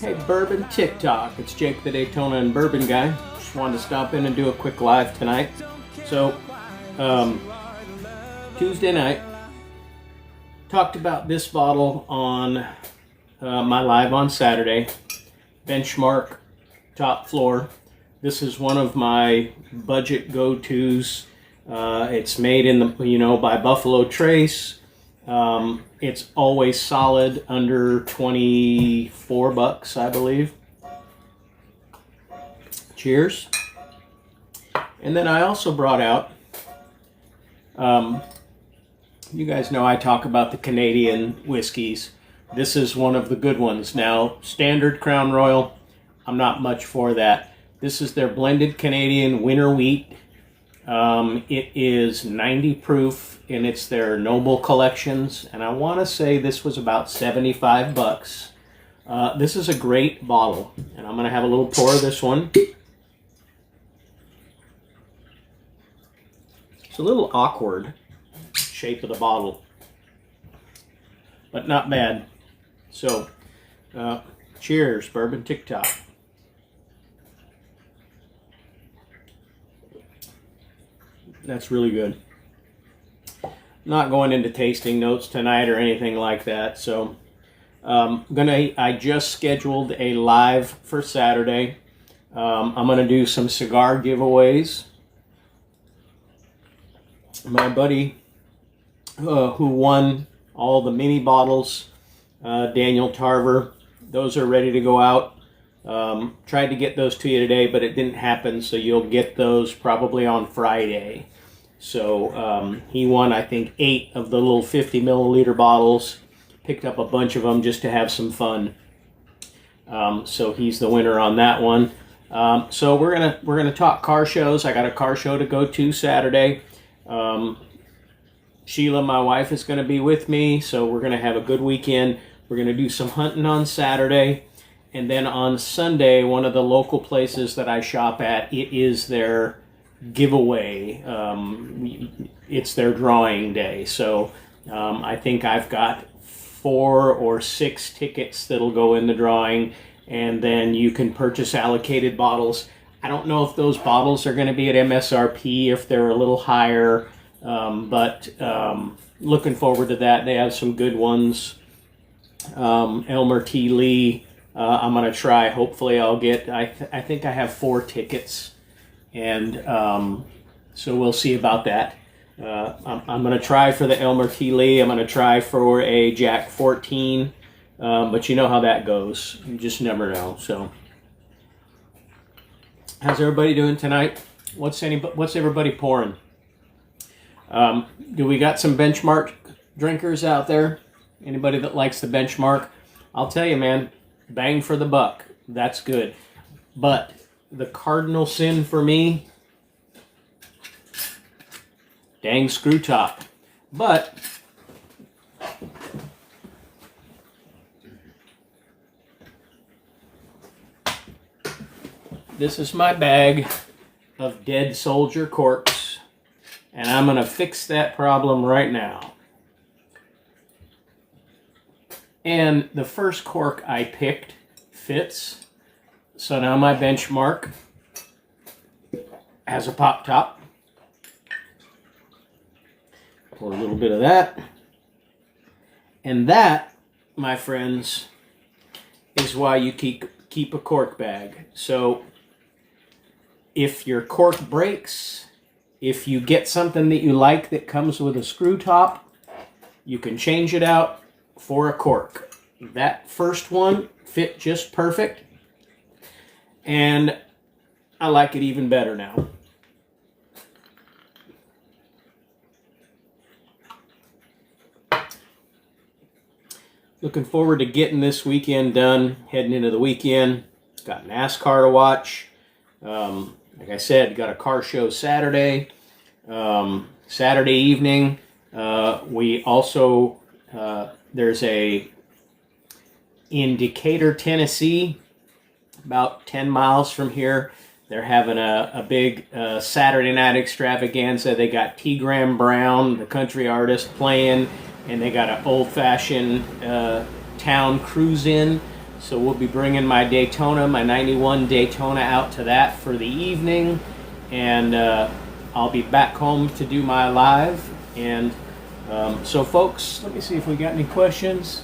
Hey, Bourbon TikTok. It's Jake the Daytona and Bourbon Guy. Just wanted to stop in and do a quick live tonight. So, Tuesday night, talked about this bottle on my live on Saturday. Benchmark Top Floor. This is one of my budget go-tos. It's made in the by Buffalo Trace. It's always solid under $24, I believe. Cheers. And then I also brought out, you guys know I talk about the Canadian whiskeys. This is one of the good ones. Now, standard Crown Royal, I'm not much for that. This is their blended Canadian winter wheat. It is 90 proof, and it's their Noble Collections, and I want to say this was about $75. This is a great bottle, and I'm going to have a little pour of this one. It's a little awkward shape of the bottle, but not bad. So, cheers, Bourbon TikTok. That's really good. Not going into tasting notes tonight or anything like that. So I just scheduled a live for Saturday. I'm gonna do some cigar giveaways. My buddy who won all the mini bottles, Daniel Tarver, those are ready to go out. Tried to get those to you today, but it didn't happen, so you'll get those probably on Friday. So he won, I think, 8 of the little 50 milliliter bottles. Picked up a bunch of them just to have some fun. So he's the winner on that one. So we're gonna talk car shows. I got a car show to go to Saturday. Sheila, my wife, is gonna be with me, so we're gonna have a good weekend. We're gonna do some hunting on Saturday. And then on Sunday, one of the local places that I shop at, it is their giveaway. It's their drawing day. So I think I've got 4 or 6 tickets that'll go in the drawing, and then you can purchase allocated bottles. I don't know if those bottles are going to be at MSRP, if they're a little higher, but looking forward to that. They have some good ones. Elmer T. Lee. I'm going to try. Hopefully I'll get, I think I have 4 tickets, and so we'll see about that. I'm going to try for the Elmer T. Lee. I'm going to try for a Jack 14, but you know how that goes. You just never know. So how's everybody doing tonight? What's everybody pouring? Do we got some Benchmark drinkers out there? Anybody that likes the Benchmark? I'll tell you, man, bang for the buck. That's good. But the cardinal sin for me, dang screw top. But this is my bag of dead soldier corks, and I'm going to fix that problem right now. And the first cork I picked fits. So now my Benchmark has a pop top. Pour a little bit of that. And that, my friends, is why you keep a cork bag. So if your cork breaks, if you get something that you like that comes with a screw top, you can change it out for a cork. That first one fit just perfect, and I like it even better now. Looking forward to getting this weekend done, heading into the weekend. Got NASCAR to watch. Like I said, got a car show Saturday. Saturday evening, we also there's in Decatur, Tennessee, about 10 miles from here. They're having a big Saturday night extravaganza. They got T. Graham Brown, the country artist, playing, and they got an old-fashioned town cruise-in. So we'll be bringing my Daytona, my 91 Daytona out to that for the evening. And I'll be back home to do my live. And so folks, let me see if we got any questions.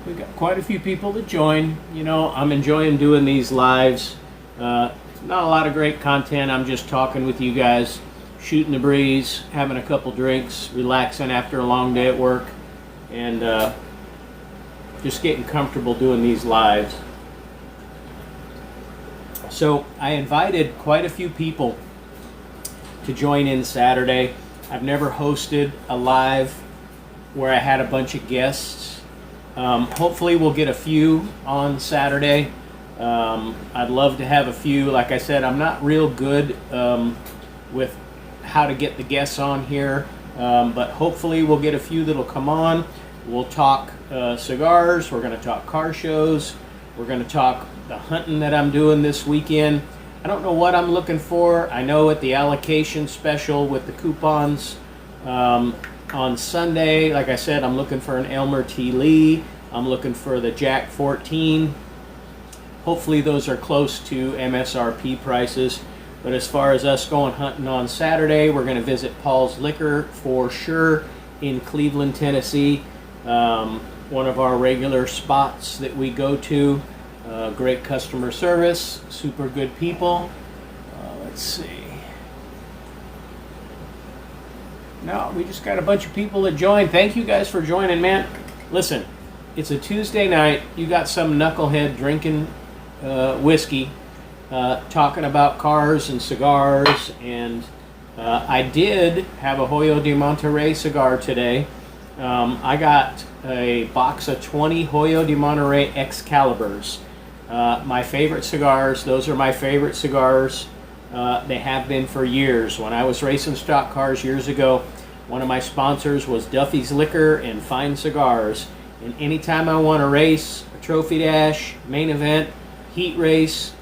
We got quite a few people to join. You know, I'm enjoying doing these lives. Not a lot of great content. I'm just talking with you guys, shooting the breeze, having a couple drinks, relaxing after a long day at work, and just getting comfortable doing these lives. So I invited quite a few people to join in Saturday. I've never hosted a live where I had a bunch of guests. Hopefully we'll get a few on Saturday. I'd love to have a few. Like I said, I'm not real good with how to get the guests on here, but hopefully we'll get a few that'll come on. We'll talk cigars. We're going to talk car shows. We're going to talk the hunting that I'm doing this weekend. I don't know what I'm looking for. I know at the allocation special with the coupons on Sunday, like I said, I'm looking for an Elmer T. Lee. I'm looking for the Jack 14. Hopefully those are close to MSRP prices. But as far as us going hunting on Saturday, we're going to visit Paul's Liquor for sure in Cleveland, Tennessee. One of our regular spots that we go to. Great customer service, super good people. Let's see. No, we just got a bunch of people that joined. Thank you guys for joining, man. Listen, it's a Tuesday night. You got some knucklehead drinking whiskey, talking about cars and cigars, and I did have a Hoyo de Monterrey cigar today. I got a box of 20 Hoyo de Monterrey Excaliburs. My favorite cigars. Those are my favorite cigars. They have been for years. When I was racing stock cars years ago, one of my sponsors was Duffy's Liquor and Fine Cigars. And anytime I want to race, a trophy dash, main event, heat race,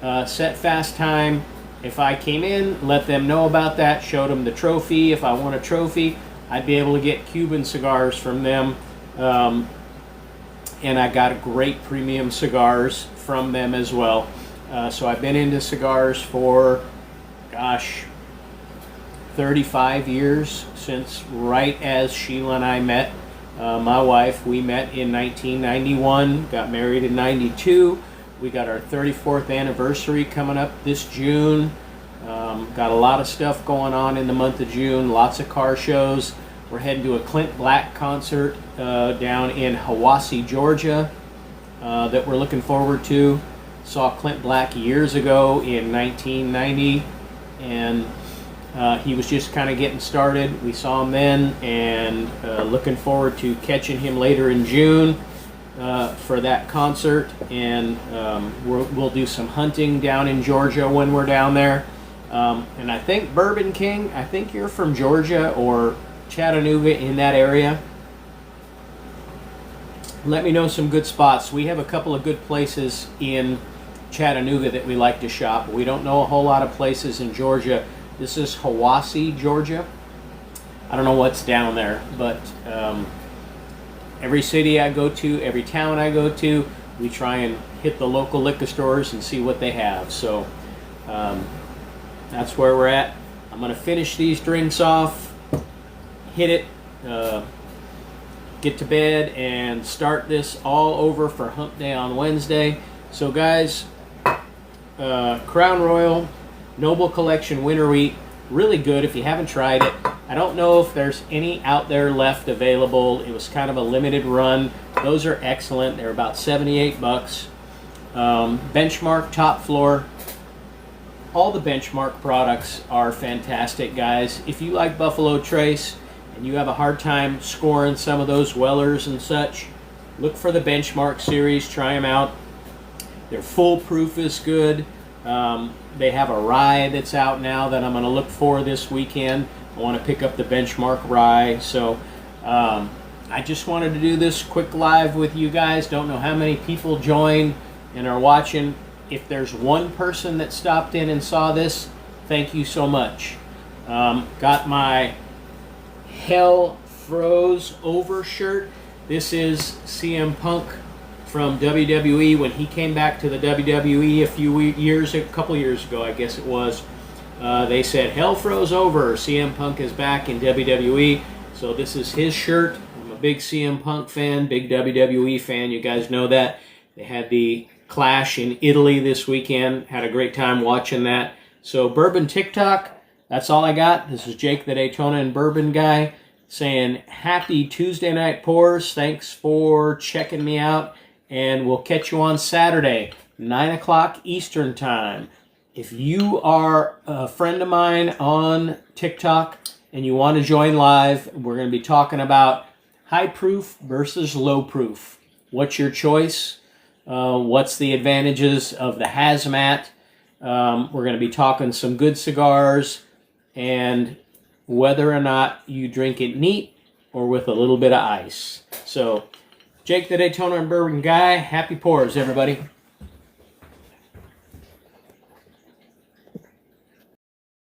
set fast time, if I came in, let them know about that, showed them the trophy. If I won a trophy, I'd be able to get Cuban cigars from them. And I got great premium cigars from them as well. So I've been into cigars for, gosh, 35 years, since right as Sheila and I met. My wife, we met in 1991, got married in 92. We got our 34th anniversary coming up this June. Got a lot of stuff going on in the month of June, lots of car shows. We're heading to a Clint Black concert down in Hiwassee, Georgia, that we're looking forward to. Saw Clint Black years ago in 1990, and he was just kind of getting started. We saw him then, and looking forward to catching him later in June for that concert. And we'll do some hunting down in Georgia when we're down there. And I think Bourbon King, I think you're from Georgia or Chattanooga, in that area. Let me know some good spots. We have a couple of good places in Chattanooga that we like to shop. We don't know a whole lot of places in Georgia. This is Hiwassee, Georgia. I don't know what's down there, but every city I go to, every town I go to, we try and hit the local liquor stores and see what they have. So that's where we're at. I'm going to finish these drinks off, hit it, get to bed, and start this all over for Hump Day on Wednesday. So guys, Crown Royal Noble Collection Winter Wheat, really good if you haven't tried it. I don't know if there's any out there left available. It was kind of a limited run. Those are excellent. They're about 78 bucks. Benchmark Top Floor. All the Benchmark products are fantastic, guys. If you like Buffalo Trace and you have a hard time scoring some of those Wellers and such, look for the Benchmark series. Try them out. Their foolproof is good. They have a rye that's out now that I'm going to look for this weekend. I want to pick up the Benchmark rye. So I just wanted to do this quick live with you guys. Don't know how many people joined and are watching. If there's one person that stopped in and saw this, thank you so much. Got my Hell Froze Over shirt. This is CM Punk from WWE when he came back to the WWE a couple years ago, I guess it was. They said, hell froze over. CM Punk is back in WWE. So this is his shirt. I'm a big CM Punk fan, big WWE fan. You guys know that. They had the Clash in Italy this weekend. Had a great time watching that. So Bourbon TikTok, that's all I got. This is Jake the Daytona and Bourbon Guy saying happy Tuesday night pours. Thanks for checking me out. And we'll catch you on Saturday, 9 o'clock Eastern Time. If you are a friend of mine on TikTok and you want to join live, we're going to be talking about high proof versus low proof. What's your choice? What's the advantages of the hazmat? We're going to be talking some good cigars and whether or not you drink it neat or with a little bit of ice. So, Jake the Daytona and Bourbon Guy, happy pours, everybody.